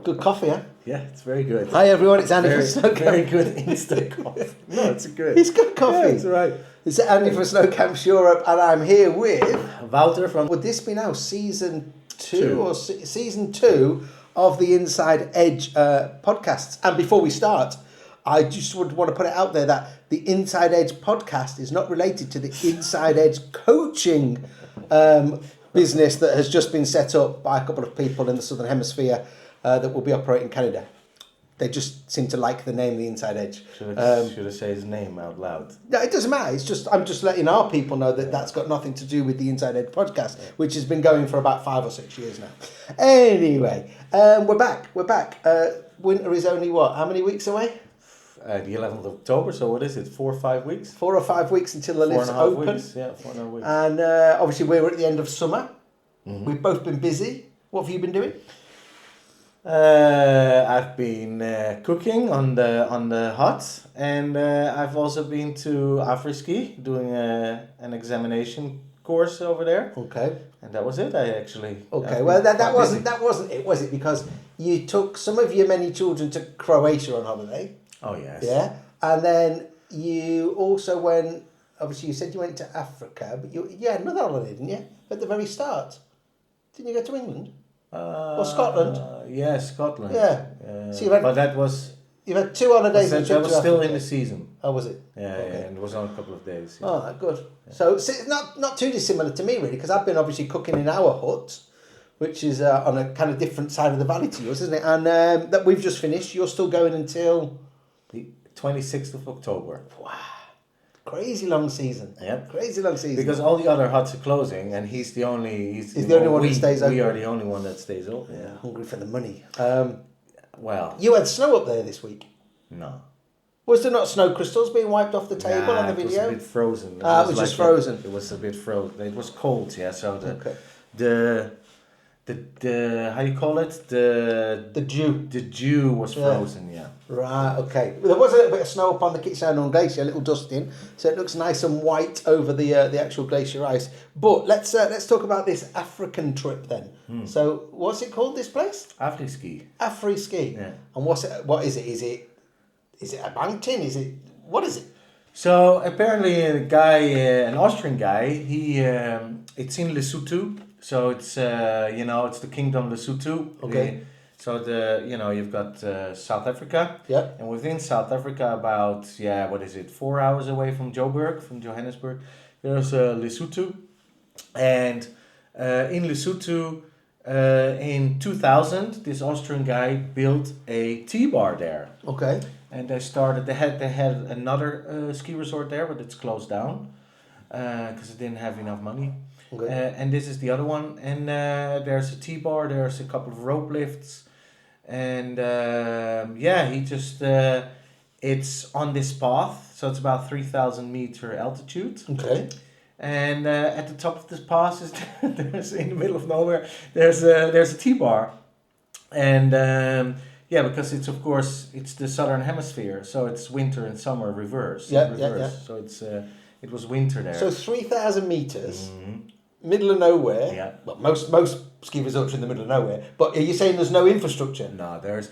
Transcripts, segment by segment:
Good coffee, huh? Yeah, it's very good. Hi everyone, it's Andy Very, from Snow Camp. very good instant coffee. No, it's good. It's good coffee. Yeah, it's all right. It's Andy from Snow Camp Europe, and I'm here with Wouter from... Would this be now season two season 2 of the Inside Edge podcasts? And before we start, I just would want to put it out there that the Inside Edge podcast is not related to the Inside Edge coaching business that has just been set up by a couple of people in the Southern Hemisphere that will be operating in Canada. They just seem to like the name The Inside Edge. Should I say his name out loud? No, it doesn't matter. It's just I'm just letting our people know that that's got nothing to do with the Inside Edge podcast, which has been going for about 5 or 6 years now. Anyway, we're back. Winter is only how many weeks away? The 11th of October, so what is it, 4 or 5 weeks? 4 or 5 weeks until the lifts open. Weeks. Yeah, 4.5 weeks. And obviously we're at the end of summer. Mm-hmm. We've both been busy. What have you been doing? I've been cooking on the hut, and I've also been to AfriSki doing an examination course over there. Okay. And that was it. Okay. Well, that wasn't it, was it? Because you took some of your many children to Croatia on holiday. Oh yes. Yeah, and then you also went. Obviously, you said you went to Africa, but you had another holiday, didn't you? At the very start, didn't you go to England? Or Scotland? Yeah, Scotland. Yeah. So but that was... You've had 2 holidays. That was still in the season. Oh, was it? Yeah, okay. yeah, and it was on a couple of days. Yeah. Oh, good. Yeah. So not too dissimilar to me, really, because I've been obviously cooking in our hut, which is on a kind of different side of the valley to yours, isn't it? And that we've just finished. You're still going until... the 26th of October. Wow. Crazy long season. Yep. Crazy long season. Because all the other huts are closing, and he's the only one that stays open. We are the only one that stays open. Yeah, hungry for the money. Well, you had snow up there this week. No. Was there not snow crystals being wiped off the table on the video? It was a bit frozen. It was just frozen. It was a bit frozen. It was cold, yeah. So the how you call it? The dew was frozen, yeah. Right, okay. There was a little bit of snow up on the Kitsanon Glacier, a little dusting, so it looks nice and white over the actual glacier ice. But let's talk about this African trip then. So what's it called, this place? AfriSki. AfriSki. Yeah. And what is it? Is it a mountain? What is it? So apparently an Austrian guy, it's in Lesotho. So it's it's the Kingdom Lesotho. Okay. So you've got South Africa. Yeah. And within South Africa, about 4 hours away from Johannesburg, there's Lesotho. And in Lesotho, in 2000, this Austrian guy built a T-bar there. Okay. And they had another ski resort there, but it's closed down because it didn't have enough money. Okay. And this is the other one, and there's a T-bar, there's a couple of rope lifts, and he just it's on this path, so it's about 3,000 meter altitude. Okay. And at the top of this path is there's in the middle of nowhere there's a T-bar, and because it's the Southern Hemisphere, so it's winter and summer reverse. Yeah. So it was winter there. So 3,000 meters. Mm-hmm. Middle of nowhere. Yeah. Well, most ski resorts are in the middle of nowhere. But are you saying there's no infrastructure? No, there's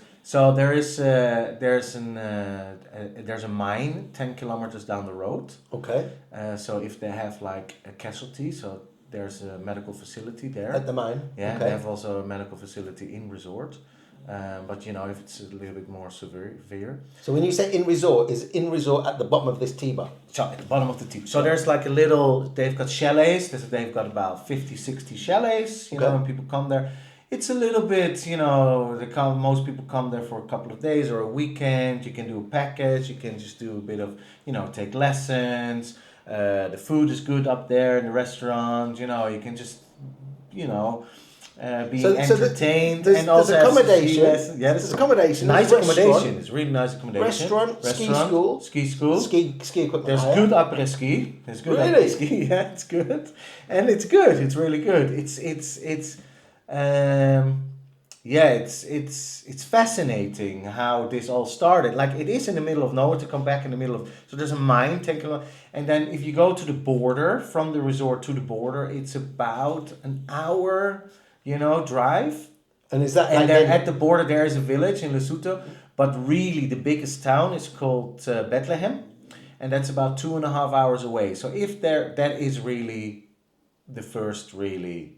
a mine 10 kilometers down the road. Okay. So if they have like a casualty, so there's a medical facility there at the mine. Yeah. Okay. They have also a medical facility in resort. But if it's a little bit more severe. So when you say in resort, is in resort at the bottom of this T-bar? So at the bottom of the T-bar. So there's like they've got chalets. They've got about 50, 60 chalets, when people come there. It's a little bit, most people come there for a couple of days or a weekend. You can do a package. You can just do a bit of, take lessons. The food is good up there in the restaurant. You can just, being entertained. There's accommodation. There's accommodation. Nice accommodation. It's really nice accommodation. Restaurant, ski school. Ski equipment. There's good après-ski. There's good après-ski. Yeah, it's good. And it's good. It's really good. It's fascinating how this all started. Like it is in the middle of nowhere to come back in the middle of. So there's a mine, and then if you go to the border, from the resort to the border, it's about an hour, drive. And is that And like there, at the border, there is a village in Lesotho, but really the biggest town is called Bethlehem, and that's about 2.5 hours away. So if there, that is really the first really,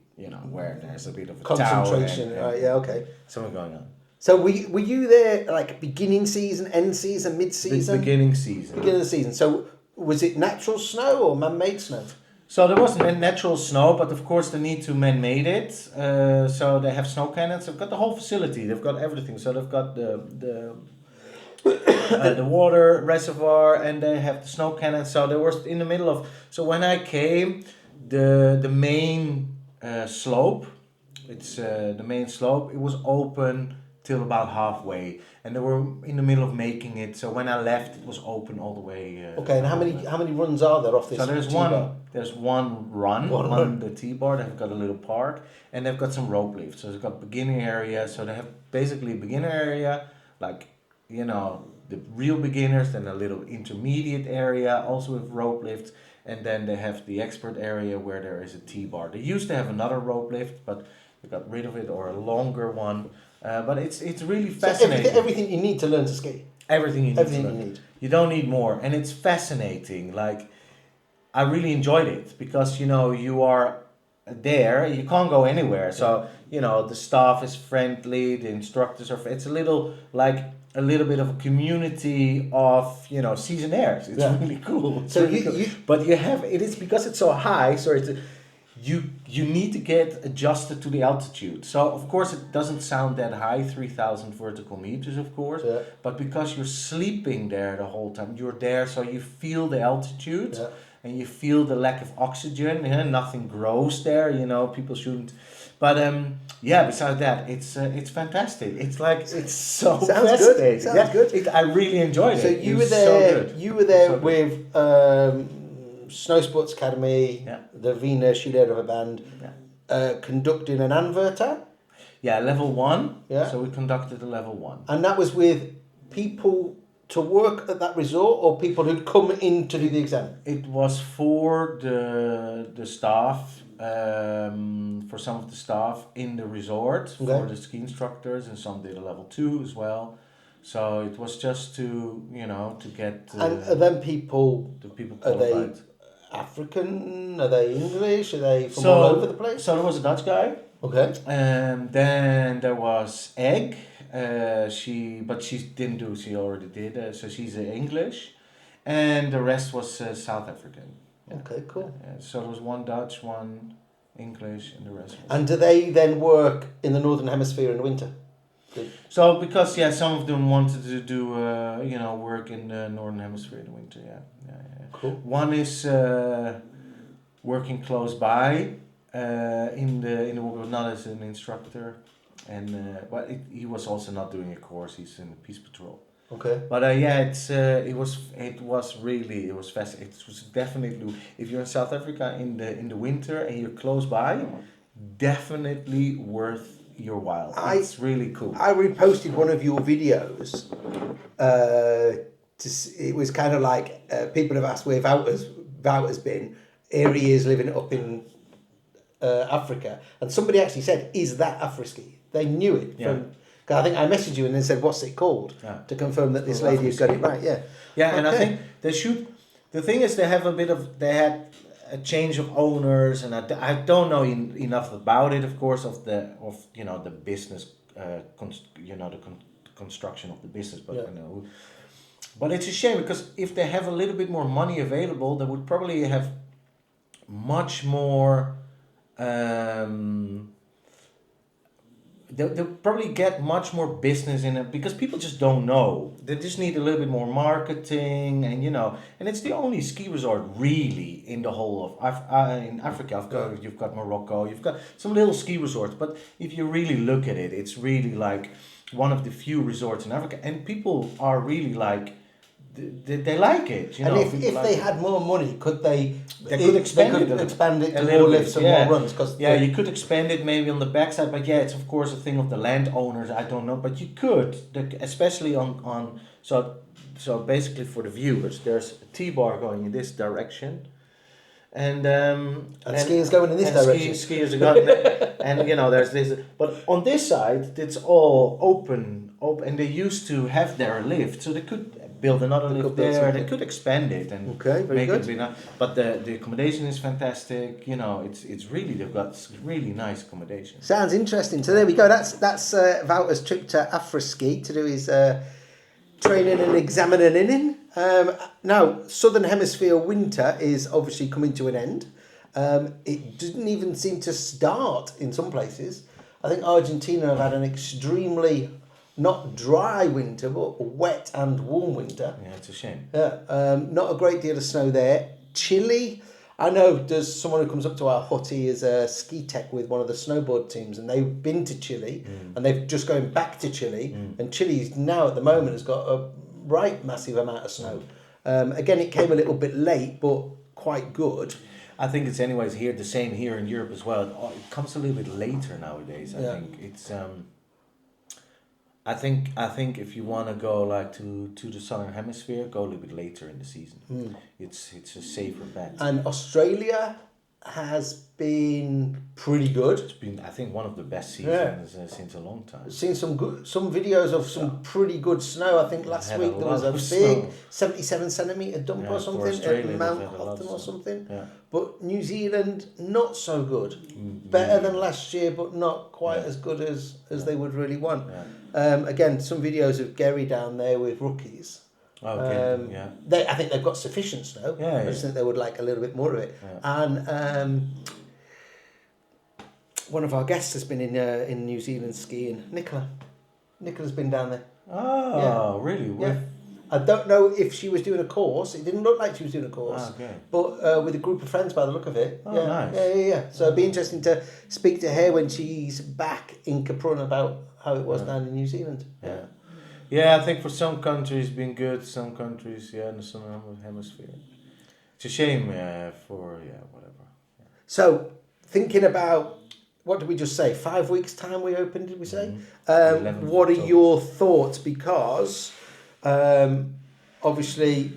where there's a bit of a concentration? town Right? Yeah. Okay. something going on. So were you there like beginning season, end season, mid season? Beginning season. Beginning of the season. So was it natural snow or man-made snow? So there was natural snow, but of course they need to man-made it. So they have snow cannons. They've got the whole facility. They've got everything. So they've got the water reservoir, and they have the snow cannons. So they were in the middle of. So when I came, the main slope, it's the main slope. It was open till about halfway, and they were in the middle of making it. So when I left, it was open all the way. Okay, and how many runs are there off this? So there's T-bar? there's one run One on run. the T-bar. They've got a little park, and they've got some rope lifts. So they've got beginner area. So they have basically a beginner area, like the real beginners, then a little intermediate area, also with rope lifts, and then they have the expert area where there is a T-bar. They used to have another rope lift, but they got rid of it, or a longer one. But it's really fascinating. So everything you need to learn to ski. Everything you need. Everything to learn. you need. You don't need more, and it's fascinating. Like, I really enjoyed it because you are there. You can't go anywhere. So the staff is friendly. The instructors are. It's a little bit of a community of seasonaires. It's really cool. It's So really cool. But it is because it's so high. So you need to get adjusted to the altitude. So of course it doesn't sound that high, 3,000 vertical meters, of course. Yeah. But because you're sleeping there the whole time, you're there, so you feel the altitude. Yeah. And you feel the lack of oxygen. Nothing grows there. People shouldn't. But besides that, it's fantastic. It's so Sounds fascinating. good. Sounds good. I really enjoyed So it. you It were was there. So good. You were there So good. with Snow Sports Academy, Yeah. the Wiener Skilehrer Band, conducting an Anwärter. Yeah, level 1. Yeah. So we conducted a level 1. And that was with people to work at that resort, or people who'd come in to do the exam? It was for the staff, for some of the staff in the resort, Okay. for the ski instructors, and some did a level 2 as well. So it was just to to get And are then people, the people are they qualified. African? Are they English? Are they from all over the place? So there was a Dutch guy. Okay. Then there was Egg. She didn't do. She already did. So she's English, and the rest was South African. Yeah. Okay, cool. So there was one Dutch, one English, and the rest was. And do they then work in the Northern Hemisphere in the winter? So because some of them wanted to do work in the Northern Hemisphere in the winter. Yeah. Cool. One is working close by in the not as an instructor, and but he was also not doing a course. He's in the peace patrol. Okay. But it was fascinating. It was definitely, if you're in South Africa in the winter and you're close by, definitely worth your while. It's really cool. I reposted one of your videos. It was kind of like people have asked where Wouter's been. Here he is living up in Africa, and somebody actually said, "Is that AfriSki?" They knew it from. Cause I think I messaged you and then said, "What's it called?" To confirm that this lady has got it right. Yeah. Yeah, and I think they should. The thing is, they had a change of owners, and I don't know enough about it, of course, of the business, construction of the business, but But it's a shame because if they have a little bit more money available, they would probably have much more. They'll probably get much more business in it because people just don't know. They just need a little bit more marketing, and it's the only ski resort really in the whole of in Africa. You've got Morocco, you've got some little ski resorts, but if you really look at it, it's really like one of the few resorts in Africa, and people are really like. They like it, And if they had more money, could they? They could expand it to more lifts and more runs. You could expand it maybe on the backside, but it's of course a thing of the landowners. I don't know, but you could, especially on so basically for the viewers, there's a T-bar going in this direction, And skiers going in this direction. Skiers are going, and there's this. But on this side, it's all open, and they used to have their lift, so they could build another lift there. They could expand it and make it bigger. But the accommodation is fantastic. It's really, they've got really nice accommodation. Sounds interesting. So there we go. That's Wouter's trip to AfriSki to do his training and examining. Now, Southern Hemisphere winter is obviously coming to an end. It didn't even seem to start in some places. I think Argentina have had an extremely not dry winter, but wet and warm winter. Yeah, it's a shame. Yeah, not a great deal of snow there. Chile, I know there's someone who comes up to our hut. He is a ski tech with one of the snowboard teams, and they've been to Chile, and they've just going back to Chile, and Chile's now at the moment has got a right massive amount of snow. Again, it came a little bit late, but quite good. I think it's anyways here the same here in Europe as well. It comes a little bit later nowadays. I think it's. I think if you want to go like to the Southern Hemisphere, go a little bit later in the season. It's a safer bet. And Australia has been pretty good. It's been, I think, one of the best seasons since a long time. I've seen some videos of some pretty good snow. I think last week there was a big 77 centimetre dump or something at Mount Hotham or something. Yeah. But New Zealand, not so good. Better than last year, but not quite as good as they would really want. Yeah. Again, some videos of Gary down there with rookies. Okay. I think they've got sufficient snow. I just think they would like a little bit more of it. Yeah. And one of our guests has been in New Zealand skiing. Nicola's been down there. Oh, really? Yeah. I don't know if she was doing a course. It didn't look like she was doing a course. But with a group of friends by the look of it. Oh, nice. Yeah. So it'd be interesting to speak to her when she's back in Kaprun about how it was down in New Zealand. Yeah. Yeah, I think for some countries been good, some countries, in the Southern Hemisphere. It's a shame for, whatever. Yeah. So, thinking about, what did we just say, 5 weeks' time we opened, did we say? What are your thoughts? Because, obviously,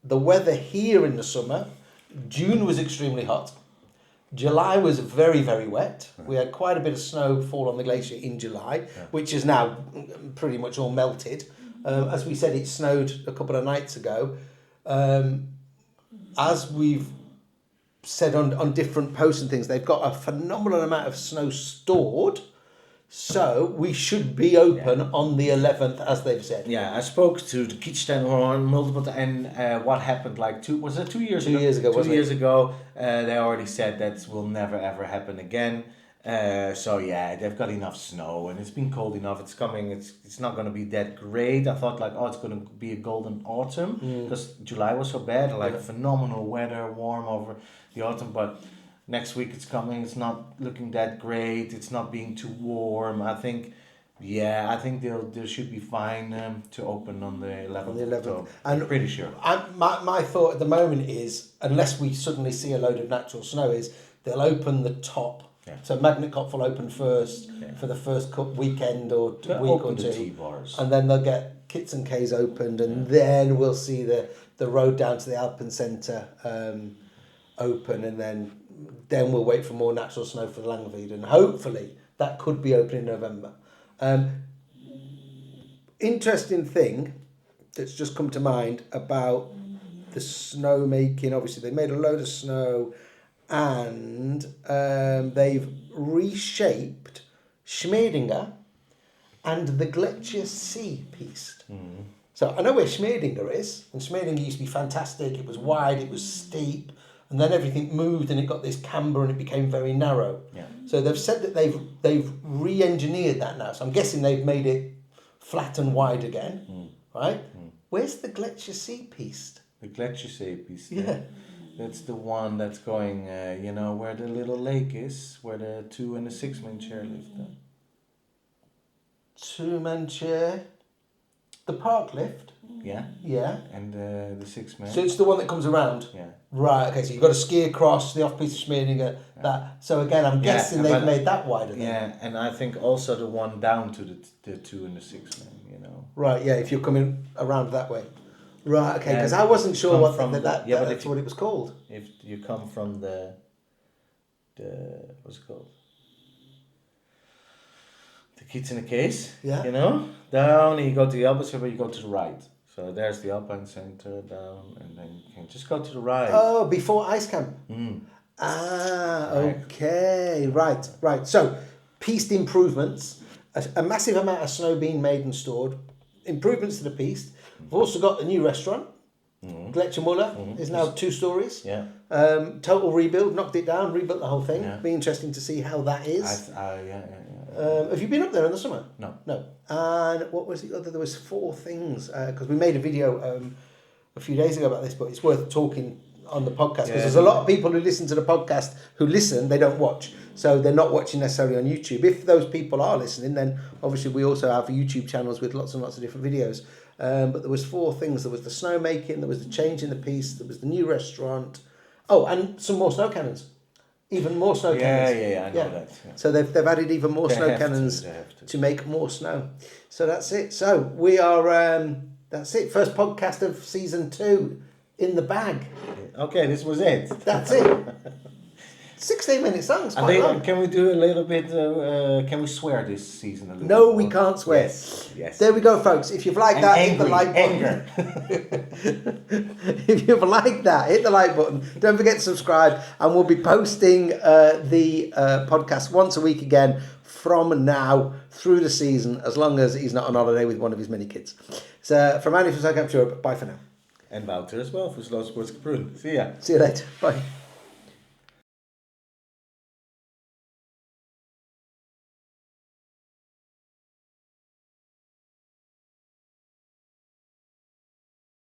the weather here in the summer, June was extremely hot. July was very, very wet. We had quite a bit of snow fall on the glacier in July, which is now pretty much all melted. As we said, it snowed a couple of nights ago. As we've said on different posts and things, they've got a phenomenal amount of snow stored. So we should be open on the 11th, as they've said. Yeah, I spoke to the Kietsteinhorn multiple and what happened like 2 years ago? 2 years ago, 2 years ago, they already said that will never ever happen again. So they've got enough snow and it's been cold enough. It's coming. It's not going to be that great. I thought like, it's going to be a golden autumn because July was so bad. Like phenomenal weather, warm over the autumn, but next week it's coming. It's not looking that great. It's not being too warm. I think they should be fine to open on the 11th. I'm pretty sure. My thought at the moment is, unless we suddenly see a load of natural snow, is they'll open the top. Yeah. So Magnet Cop will open first for the first weekend or week or two, T-bars. and then they'll get Kits and K's opened, and then we'll see the road down to the Alpen Centre open, and then we'll wait for more natural snow for the Langeveld, and hopefully that could be open in November. Interesting thing that's just come to mind about the snow making. Obviously, they made a load of snow, and they've reshaped Schmedinger and the Gletscher See Piste. So I know where Schmedinger is, and Schmedinger used to be fantastic. It was wide, it was steep. And then everything moved and it got this camber and it became very narrow. Yeah. So they've said that they've re-engineered that now. So I'm guessing they've made it flat and wide again, right? Where's the Gletscher See Piste? The Gletscher See Piste. Yeah. That's the one that's going, where the little lake is, where the 2 and the 6 man chair live. 2-man chair. The park lift. Yeah. Yeah. And the 6 man. So it's the one that comes around. Yeah. Right. Okay. So you've got to ski across the off-piste of Schmedinger. That. So again, I'm guessing they've made that wider. Then. Yeah, and I think also the one down to the 2 and the 6 man. Right. Yeah. If you're coming around that way. Right, okay, because I wasn't sure what that's what it was called. If you come from the what's it called? The kids in the case, you know, down, and you go to the opposite, but you go to the right. So there's the Alpine Center down, and then you can just go to the right. Oh, before ice camp. Okay, right. So, piste improvements, a massive amount of snow being made and stored, improvements to the piste. We've also got the new restaurant. Gletschermuller is now 2 stories. Yeah. Total rebuild, knocked it down, rebuilt the whole thing. Yeah. Be interesting to see how that is. Have you been up there in the summer? No. And what was the other? There was 4 things because we made a video a few days ago about this, but it's worth talking on the podcast because there's a lot of people who listen to the podcast who listen, they don't watch, so they're not watching necessarily on YouTube. If those people are listening, then obviously we also have YouTube channels with lots and lots of different videos. But there was 4 things. There was the snowmaking, there was the change in the piste, there was the new restaurant. Oh, and some more snow cannons. Even more snow cannons. I know that. Yeah. So they've added even more snow cannons to make more snow. So that's it. So we are, that's it. First podcast of season 2 in the bag. Okay, this was it. That's it. 16 minutes long. I think, can we do a little bit, can we swear this season a little bit? No, we can't swear. Yes. There we go, folks. If you've liked that, hit the like button. If you've liked that, hit the like button. Don't forget to subscribe. And we'll be posting the podcast once a week again from now through the season, as long as he's not on holiday with one of his many kids. So from Andy from see-kaprun, bye for now. And Wouter as well for Slow Sports Kaprun. See ya. See you later. Bye.